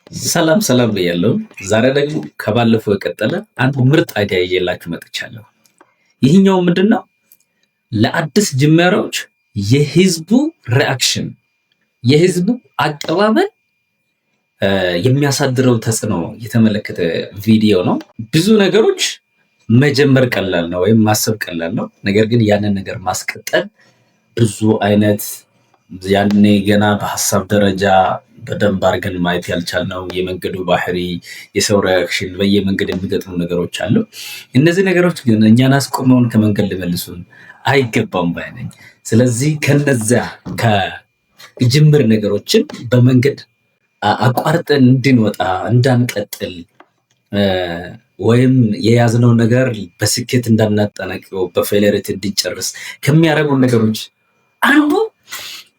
ሰላም ሰላም ብያለሁ። ዛሬ ደግሞ ከባለፈው የቀጠለ አንድ ምርጥ አይዲያ ይዤላችሁ መጥቻለሁ። ይህኛው ምንድነው? ለአዲስ ጅማሬዎች የህዝቡ ሪአክሽን የህዝቡ አቀባበል የሚያሳድረው ተጽዕኖ የተመለከተ ቪዲዮ ነው። ብዙ ነገሮች መጀመር ቀላል ነው ወይም ማሰብ ቀላል ነው። ነገር ግን ያንን ነገር ማስቀጠል ብዙ አይነት ያኔ ገና በሀሳብ ደረጃ በደንብ አድርገን ማየት ያልቻልነው የመንገዱ ባህሪ፣ የሰው ሪያክሽን፣ በየመንገድ የሚገጥሙ ነገሮች አሉ። እነዚህ ነገሮች ግን እኛን አስቆመውን ከመንገድ ሊመልሱን አይገባም ባይ ነኝ። ስለዚህ ከነዚያ ከጅምር ነገሮችን በመንገድ አቋርጠን እንድንወጣ እንዳንቀጥል ወይም የያዝነው ነገር በስኬት እንዳናጠናቅቀው በፌለሪት እንድንጨርስ ከሚያደርጉ ነገሮች አንዱ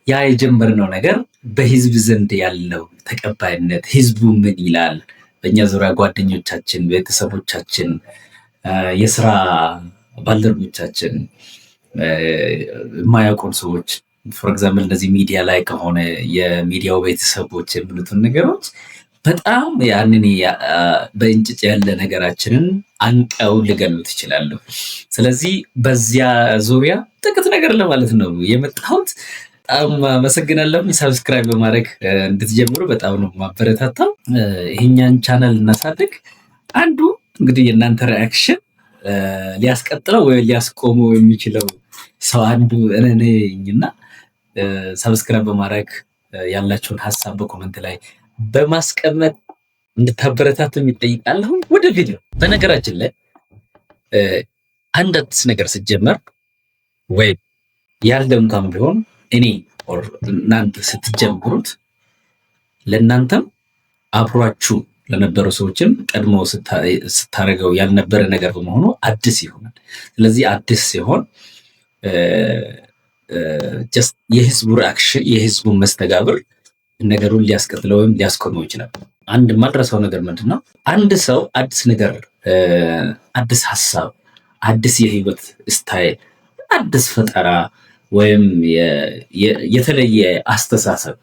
ያ የጀመርነው ነገር በህዝብ ዘንድ ያለው ተቀባይነት፣ ህዝቡ ምን ይላል፣ በእኛ ዙሪያ ጓደኞቻችን፣ ቤተሰቦቻችን፣ የስራ ባልደረቦቻችን፣ የማያውቁን ሰዎች ፎር ኤግዛምፕል እነዚህ ሚዲያ ላይ ከሆነ የሚዲያው ቤተሰቦች የሚሉትን ነገሮች በጣም ያንን በእንጭጭ ያለ ነገራችንን አንቀው ሊገሉት ይችላሉ። ስለዚህ በዚያ ዙሪያ ጥቂት ነገር ለማለት ነው የመጣሁት። በጣም አመሰግናለሁ። ሰብስክራይብ በማድረግ እንድትጀምሩ በጣም ነው ማበረታታው። ይሄኛን ቻናል እናሳድግ። አንዱ እንግዲህ የእናንተ ሪአክሽን ሊያስቀጥለው ወይ ሊያስቆመው የሚችለው ሰው አንዱ እኔ ነኝና ሰብስክራይብ በማድረግ ያላችሁን ሀሳብ በኮመንት ላይ በማስቀመጥ እንድታበረታቱ ይጠይቃለሁ። ወደ ቪዲዮ። በነገራችን ላይ አንድ አዲስ ነገር ስትጀመር ወይ ያልደምካም ቢሆን እኔ እናንተ ስትጀምሩት ለእናንተም አብሯችሁ ለነበሩ ሰዎችም ቀድሞ ስታደርገው ያልነበረ ነገር በመሆኑ አዲስ ይሆናል። ስለዚህ አዲስ ሲሆን የህዝቡ ሪአክሽን የህዝቡ መስተጋብር ነገሩን ሊያስቀጥለው ወይም ሊያስቆመው ይችላል። አንድ ማድረሰው ነገር ምንድነው? አንድ ሰው አዲስ ነገር፣ አዲስ ሀሳብ፣ አዲስ የህይወት ስታይል፣ አዲስ ፈጠራ ወይም የተለየ አስተሳሰብ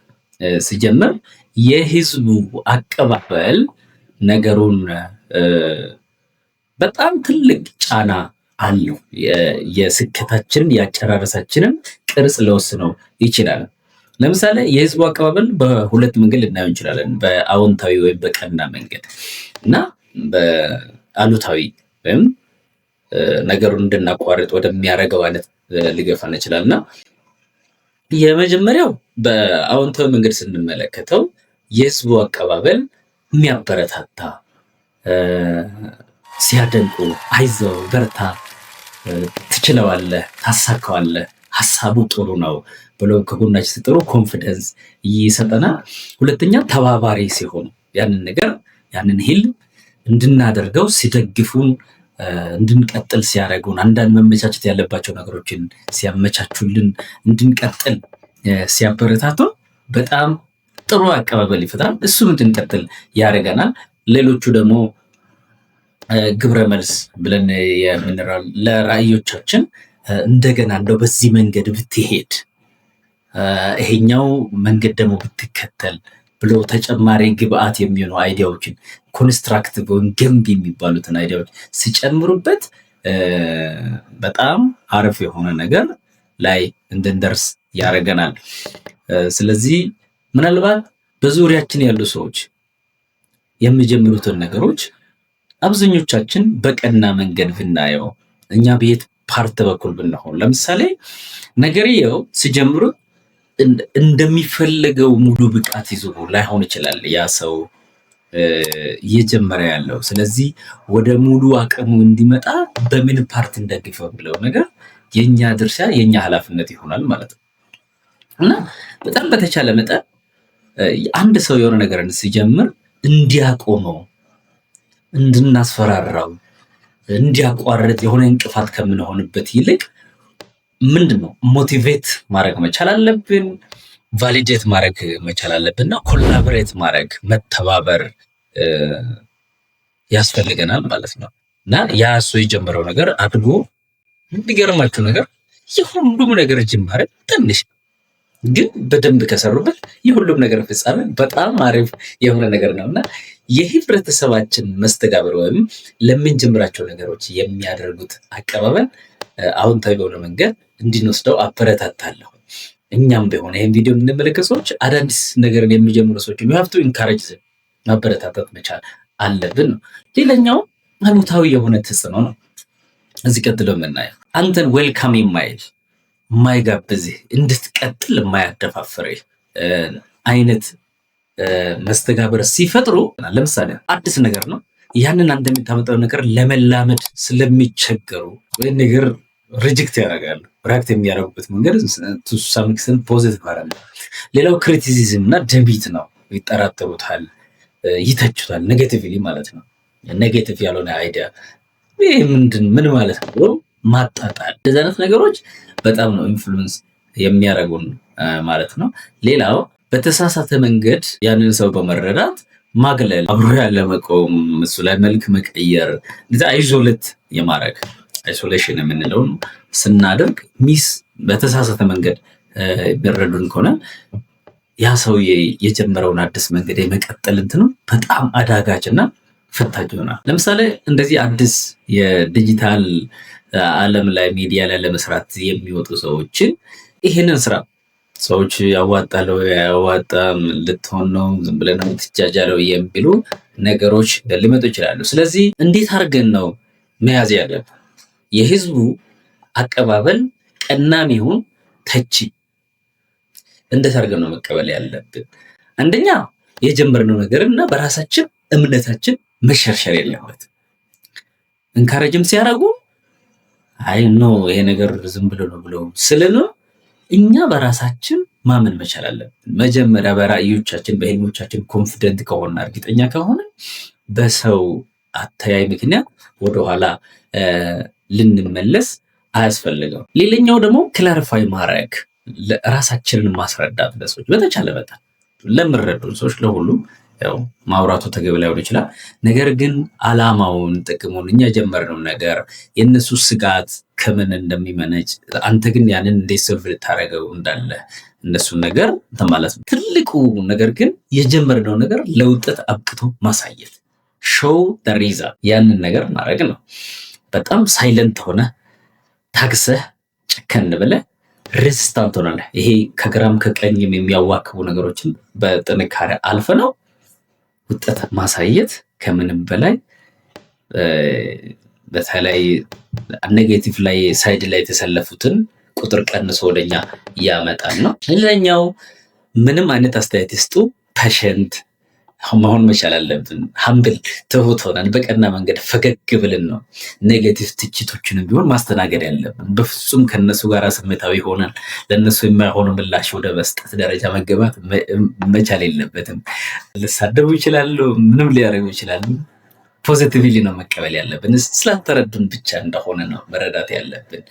ሲጀምር የህዝቡ አቀባበል ነገሩን በጣም ትልቅ ጫና አለው። የስኬታችንን የአጨራረሳችንን ቅርጽ ሊወስነው ይችላል። ለምሳሌ የህዝቡ አቀባበል በሁለት መንገድ ልናየው እንችላለን። በአዎንታዊ ወይም በቀና መንገድ እና በአሉታዊ ወይም ነገሩን እንድናቋርጥ ወደሚያደርገው አይነት ሊገፋን ይችላል። እና የመጀመሪያው በአዎንታዊ መንገድ ስንመለከተው የህዝቡ አቀባበል የሚያበረታታ፣ ሲያደንቁ አይዞህ፣ በርታ፣ ትችለዋለህ፣ ታሳካዋለህ፣ ሀሳቡ ጥሩ ነው ብለው ከጎናችን ሲጥሩ ኮንፊደንስ ይሰጠናል። ሁለተኛ ተባባሪ ሲሆኑ ያንን ነገር ያንን ህልም እንድናደርገው ሲደግፉን፣ እንድንቀጥል ሲያደርጉን፣ አንዳንድ መመቻቸት ያለባቸው ነገሮችን ሲያመቻቹልን እንድንቀጥል ሲያበረታቱን በጣም ጥሩ አቀባበል ይፈጥራል። እሱም እንድንቀጥል ያደርገናል። ሌሎቹ ደግሞ ግብረ መልስ ብለን የምንለው ለራዕዮቻችን እንደገና እንደው በዚህ መንገድ ብትሄድ፣ ይሄኛው መንገድ ደግሞ ብትከተል ብሎ ተጨማሪ ግብአት የሚሆኑ አይዲያዎችን ኮንስትራክቲቭ ወይም ገንቢ የሚባሉትን አይዲያዎች ሲጨምሩበት በጣም አሪፍ የሆነ ነገር ላይ እንድንደርስ ያደርገናል። ስለዚህ ምናልባት በዙሪያችን ያሉ ሰዎች የሚጀምሩትን ነገሮች አብዛኞቻችን በቀና መንገድ ብናየው፣ እኛ ቤት ፓርት በኩል ብንሆን፣ ለምሳሌ ነገርየው ሲጀምሩት እንደሚፈለገው ሙሉ ብቃት ይዞ ላይሆን ይችላል ያ ሰው እየጀመረ ያለው። ስለዚህ ወደ ሙሉ አቅሙ እንዲመጣ በምን ፓርት እንደግፈው ብለው ነገር የኛ ድርሻ የኛ ኃላፊነት ይሆናል ማለት ነው። እና በጣም በተቻለ መጠን አንድ ሰው የሆነ ነገርን ሲጀምር እንዲያቆመው፣ እንድናስፈራራው፣ እንዲያቋርጥ የሆነ እንቅፋት ከምንሆንበት ይልቅ ምንድነው ሞቲቬት ማድረግ መቻል አለብን፣ ቫሊዴት ማድረግ መቻል አለብን እና ኮላቦሬት ማድረግ መተባበር ያስፈልገናል ማለት ነው። እና ያ እሱ የጀመረው ነገር አድጎ የሚገርማችሁ ነገር የሁሉም ነገር ጅማሬ ትንሽ ግን በደንብ ከሰሩበት የሁሉም ነገር ፍጻሜ በጣም አሪፍ የሆነ ነገር ነውና የህብረተሰባችን መስተጋብር ወይም ለምንጀምራቸው ነገሮች የሚያደርጉት አቀባበል አዎንታዊ በሆነ መንገድ እንድንወስደው አበረታታለሁ። እኛም ቢሆን ይህን ቪዲዮ የምንመለከት ሰዎች አዳዲስ ነገርን የሚጀምሩ ሰዎች ሀብቱ ኢንካሬጅ ማበረታታት መቻል አለብን ነው። ሌላኛው አሉታዊ የሆነ ተጽዕኖ ነው። እዚህ ቀጥሎ የምናየው አንተን ዌልካም የማይል የማይጋብዝህ እንድትቀጥል የማያደፋፍርህ አይነት መስተጋብር ሲፈጥሩ፣ ለምሳሌ አዲስ ነገር ነው ያንን አንተ የምታመጣው ነገር ለመላመድ ስለሚቸገሩ ወይ ነገር ሪጀክት ያደርጋሉ። ሪአክት የሚያደርጉበት መንገድ ቱ ሳም ኤክስተንት ፖዚቲቭ አይደለም። ሌላው ክሪቲሲዝም እና ደቢት ነው። ይጠራጠሩታል፣ ይተቹታል፣ ኔጌቲቭሊ ማለት ነው። ኔጌቲቭ ያልሆነ አይዲያ ይህ ምን ማለት ነው ማጣጣል። እንደዚህ አይነት ነገሮች በጣም ነው ኢንፍሉዌንስ የሚያደርጉን ማለት ነው። ሌላው በተሳሳተ መንገድ ያንን ሰው በመረዳት ማግለል፣ አብሮ ያለ መቆም፣ እሱ ላይ መልክ መቀየር፣ አይዞሌት የማድረግ አይሶሌሽን የምንለውን ስናደርግ በተሳሳተ መንገድ የሚረዱን ከሆነ ያ ሰው የጀመረውን አዲስ መንገድ የመቀጠል እንትኑ በጣም አዳጋች እና ፈታኝ ይሆናል። ለምሳሌ እንደዚህ አዲስ የዲጂታል ዓለም ላይ ሚዲያ ላይ ለመስራት የሚወጡ ሰዎችን ይህንን ስራ ሰዎች ያዋጣለው ያዋጣም ልትሆን ነው ዝም ብለህ ነው ትጃጃለው የሚሉ ነገሮች ሊመጡ ይችላሉ። ስለዚህ እንዴት አድርገን ነው መያዝ ያለብን? የህዝቡ አቀባበል ቀናም ይሁን ተቺ እንዴት አድርገን ነው መቀበል ያለብን? አንደኛ የጀመርነው ነገርና በራሳችን እምነታችን መሸርሸር የለበትም። እንካሬጅም ሲያደርጉ አይ ኖ ይሄ ነገር ዝም ብሎ ነው ብለው ስለነ እኛ በራሳችን ማመን መቻል አለብን። መጀመሪያ በራእዮቻችን በህልሞቻችን ኮንፊደንት ከሆነ እርግጠኛ ከሆነ በሰው አተያይ ምክንያት ወደኋላ ልንመለስ አያስፈልገው። ሌላኛው ደግሞ ክላሪፋይ ማድረግ፣ ራሳችንን ማስረዳት ለሰዎች በተቻለ መጠን ለምረዱን ሰዎች ለሁሉም ያው ማውራቱ ተገቢ ላይሆን ይችላል። ነገር ግን አላማውን ጥቅሙን እኛ የጀመርነው ነገር የነሱ ስጋት ከምን እንደሚመነጭ አንተ ግን ያንን እንዴት ሶልቭ ልታደርገው እንዳለ እነሱን ነገር ማለት ነው። ትልቁ ነገር ግን የጀመርነው ነገር ለውጤት አብቅቶ ማሳየት ሾው ዘ ሪዛልት ያንን ነገር ማድረግ ነው። በጣም ሳይለንት ሆነ ታግሰህ ጨከን ብለህ ሬዚስታንት ሆነህ ይሄ ከግራም ከቀኝም የሚያዋክቡ ነገሮችን በጥንካሬ አልፈ ነው ውጤት ማሳየት ከምንም በላይ በተለይ ኔጌቲቭ ላይ ሳይድ ላይ የተሰለፉትን ቁጥር ቀንሶ ወደኛ ያመጣል ነው። ሌላኛው ምንም አይነት አስተያየት ይስጡ ፔሸንት መሆን መቻል አለብን። ሀምብል ትሁት ሆነን በቀና መንገድ ፈገግ ብለን ነው ኔጌቲቭ ትችቶችንም ቢሆን ማስተናገድ ያለብን። በፍጹም ከነሱ ጋር ስሜታዊ ሆነን ለነሱ የማይሆኑ ምላሽ ወደ መስጠት ደረጃ መገባት መቻል የለበትም። ሊሳደቡ ይችላሉ፣ ምንም ሊያደርጉ ይችላሉ። ፖዚቲቭሊ ነው መቀበል ያለብን። ስላልተረዱን ብቻ እንደሆነ ነው መረዳት ያለብን።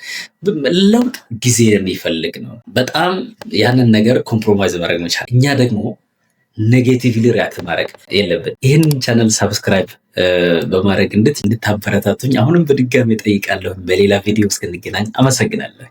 ለውጥ ጊዜ የሚፈልግ ነው። በጣም ያንን ነገር ኮምፕሮማይዝ ማድረግ መቻል። እኛ ደግሞ ኔጌቲቭሊ ሪያክት ማድረግ የለብን። ይህን ቻናል ሳብስክራይብ በማድረግ እንድታበረታቱኝ አሁንም በድጋሚ ጠይቃለሁ። በሌላ ቪዲዮ እስክንገናኝ አመሰግናለሁ።